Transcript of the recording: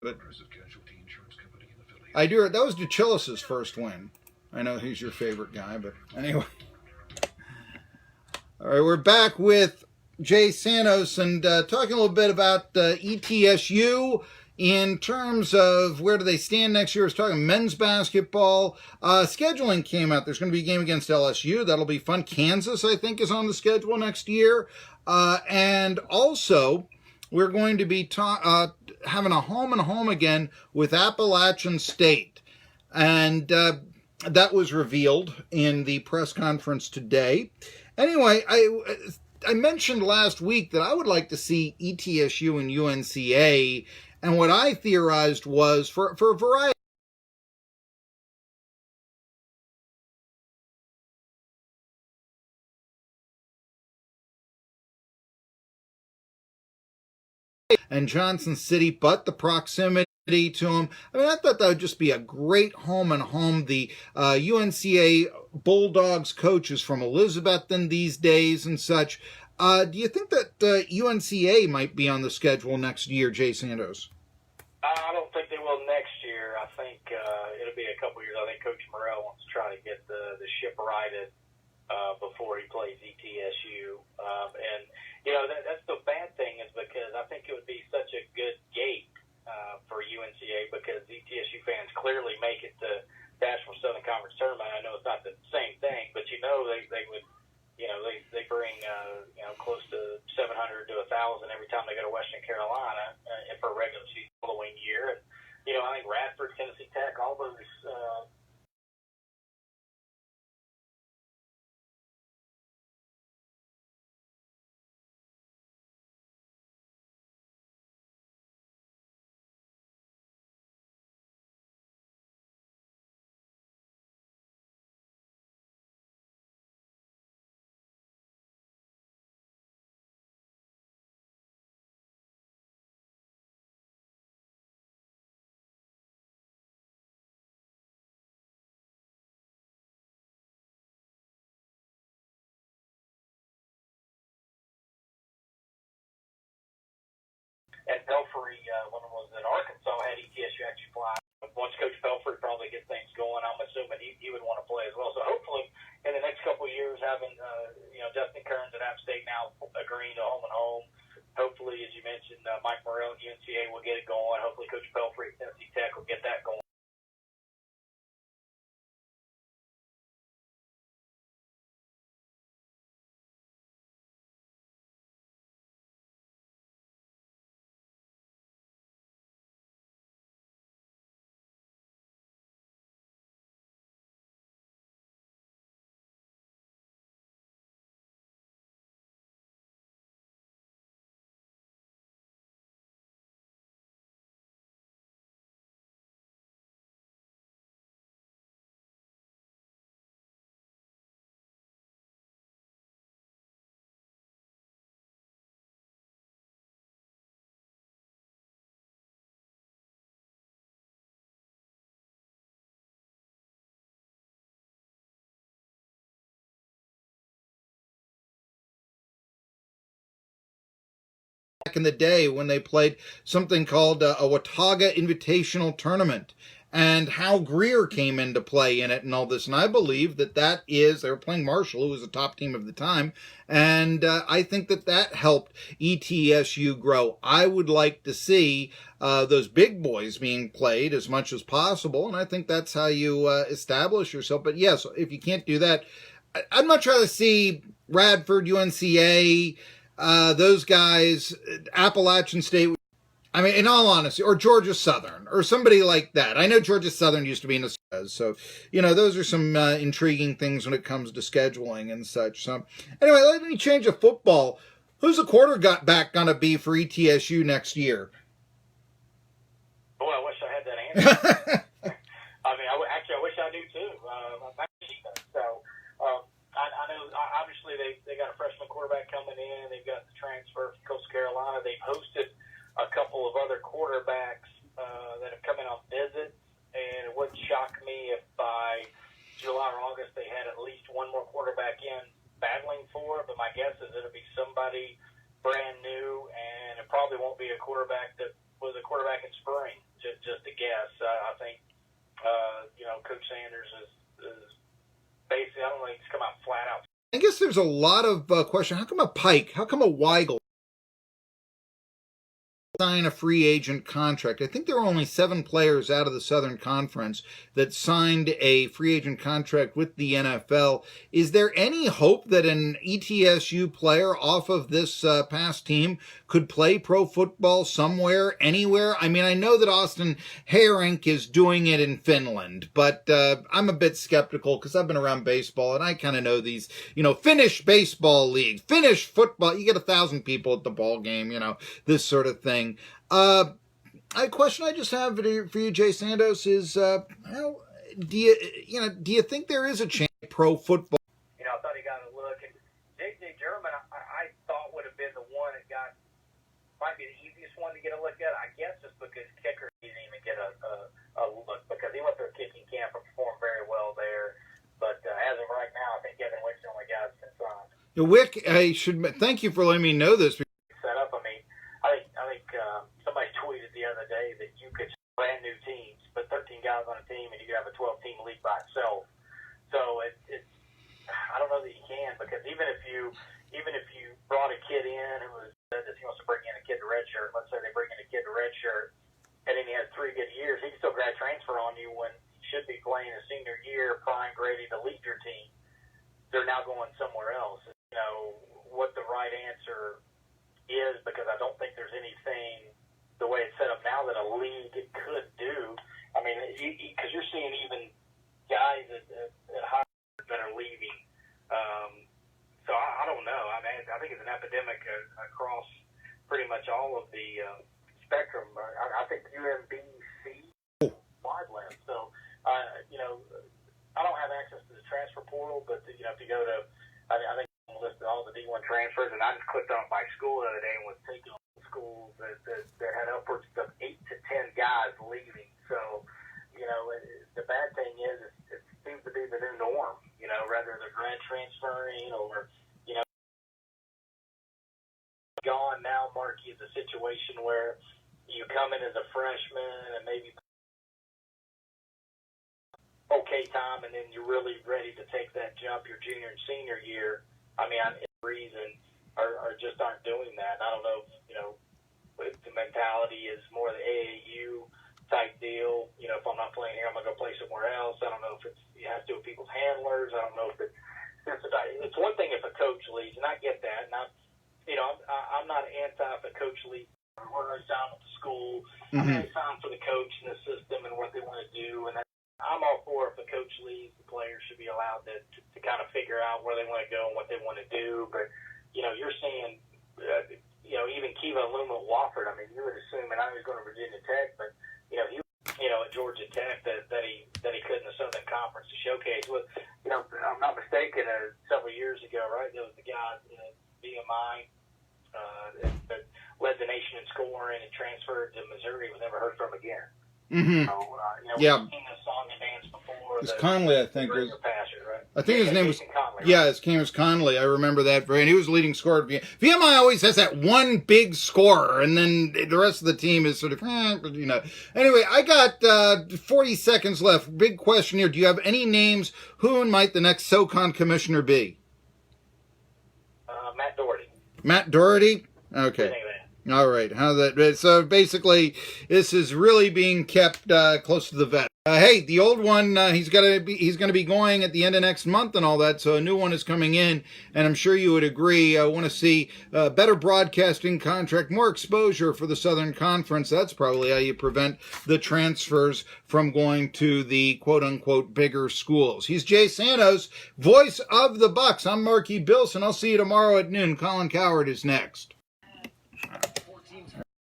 But I do. That was DeChillis's first win. I know he's your favorite guy, but anyway. All right, we're back with Jay Sandos and talking a little bit about ETSU in terms of where do they stand next year. I was talking men's basketball. Scheduling came out. There's going to be a game against LSU. That'll be fun. Kansas, I think, is on the schedule next year. And also, we're going to be having a home and home again with Appalachian State. And that was revealed in the press conference today. Anyway, I mentioned last week that I would like to see ETSU and UNCA, and what I theorized was for a variety and Johnson City, but the proximity to them. I mean, I thought that would just be a great home and home. The UNCA Bulldogs coach is from Elizabethton these days and such. Do you think that UNCA might be on the schedule next year, Jay Sandos? I don't think they will next year. I think it'll be a couple years. I think Coach Morrell wants to try to get the ship righted before he plays ETSU. And, you know, that's the bad thing is because I think it would be such a good gate for UNCA because ETSU fans clearly make it to National Southern Conference Tournament. I know it's not the same thing, but, you know, they would, you know, they bring, you know, close to 700 to 1,000 every time they go to Western Carolina for a regular season following year. And, you know, I think Radford, Tennessee Tech, all those at Belfry, when it was in Arkansas, had ETSU actually fly. Once Coach Belfry probably get things going, I'm assuming he would want to play as well. So hopefully, in the next couple of years, having you know Justin Kearns at App State now agreeing to home and home. Hopefully, as you mentioned, Mike Morrell at UNCA will get it going. Hopefully, Coach Belfry at Tennessee Tech will get that going. Back in the day when they played something called a Watauga Invitational Tournament, and Hal Greer came into play in it and all this. And I believe that is, they were playing Marshall, who was the top team of the time, and I think that helped ETSU grow. I would like to see those big boys being played as much as possible, and I think that's how you establish yourself. But yes, if you can't do that, I'd much rather see Radford, UNCA, those guys, Appalachian State. I mean, in all honesty, or Georgia Southern, or somebody like that. I know Georgia Southern used to be in the so, you know, those are some intriguing things when it comes to scheduling and such. So, anyway, let me change to football. Who's the quarterback going to be for ETSU next year? Boy, I wish I had that answer. I mean, I wish I do too. So, I know, obviously, they got a freshman quarterback coming in. They've got the transfer from Coastal Carolina. They've hosted a couple of other quarterbacks that have come in on visits, and it wouldn't shock me if by July or August they had at least one more quarterback in battling for it. But my guess is it'll be somebody brand new, and it probably won't be a quarterback that was a quarterback in spring. I guess there's a lot of question. How come a Pike? How come a Weigel sign a free agent contract? I think there were only 7 players out of the Southern Conference that signed a free agent contract with the NFL. Is there any hope that an ETSU player off of this past team could play pro football somewhere, anywhere? I mean, I know that Austin Herink is doing it in Finland, but I'm a bit skeptical because I've been around baseball and I kind of know these, Finnish baseball league, Finnish football. You get 1,000 people at the ball game, this sort of thing. A question I just have for you, Jay Sandos, is how do you think there is a chance pro football? I thought he got a look. And J.J. German, I thought would have been the one that might be the easiest one to get a look at. I guess just because kicker didn't even get a look because he went through a kicking camp and performed very well there. But as of right now, I think Kevin Wick's the only guy that's been signed. Wick, I should thank you for letting me know this. Set up. I think somebody tweeted the other day that you could brand new teams, put 13 guys on a team, and you could have a 12-team league by itself. So it's I don't know that you can because even if you brought a kid in who said that he wants to bring in a kid to redshirt, let's say they bring in a kid to redshirt, and then he has 3 good years, he can still grad transfer on you when he should be playing his senior year, primed, ready to lead your team. They're now going somewhere else. What the right answer is, because I don't think there's anything the way it's set up now that a league could do. I mean, because you're seeing even guys at high that are leaving. So I don't know. I mean, I think it's an epidemic across pretty much all of the spectrum. I think UMBC wide left. So, I don't have access to the transfer portal, but if you go to, I think I listed all the D1 transfers, and I just clicked on by school the other day and was taking schools that had upwards of 8 to 10 guys leaving. So, the bad thing is it seems to be the new norm, rather they're grad transferring or, gone now, Marky, is a situation where you come in as a freshman and maybe okay time, and then you're really ready to take that jump your junior and senior year. I mean, reason are just aren't doing that. And I don't know if, the mentality is more the AAU type deal. If I'm not playing here, I'm going to go play somewhere else. I don't know if it has to do with people's handlers. I don't know if it's one thing if a coach leaves, and I get that. And I'm not anti if a coach leaves. Where I sign with the school, I sign for the coach and the system and what they want to do. And I'm all for if a coach leaves, the players should be allowed to kind of figure out where they want to go and what they want to do. But, you're seeing, even Kiva Luma at Wofford, I mean, you would assume, and I was going to Virginia Tech, but, he at Georgia Tech that he could in the Southern Conference to showcase. Well, I'm not mistaken, several years ago, right, there was the guy, BMI, that led the nation in scoring and transferred to Missouri, was never heard from again. Mm-hmm. So, yeah. We've seen this song and dance before. It's Conley, I think. Passer, right? I think his name was Conley. Yeah, his name was Conley. I remember that. And he was leading scorer. VMI always has that one big scorer, and then the rest of the team is sort of, Anyway, I got 40 seconds left. Big question here. Do you have any names? Who might the next SoCon commissioner be? Matt Doherty. Matt Doherty? Okay. All right. So basically, this is really being kept close to the vest. Hey, the old one, he's going to be going at the end of next month and all that. So a new one is coming in, and I'm sure you would agree. I want to see better broadcasting contract, more exposure for the Southern Conference. That's probably how you prevent the transfers from going to the quote unquote bigger schools. He's Jay Sandos, voice of the Bucs. I'm Marky Billson. I'll see you tomorrow at noon. Colin Coward is next.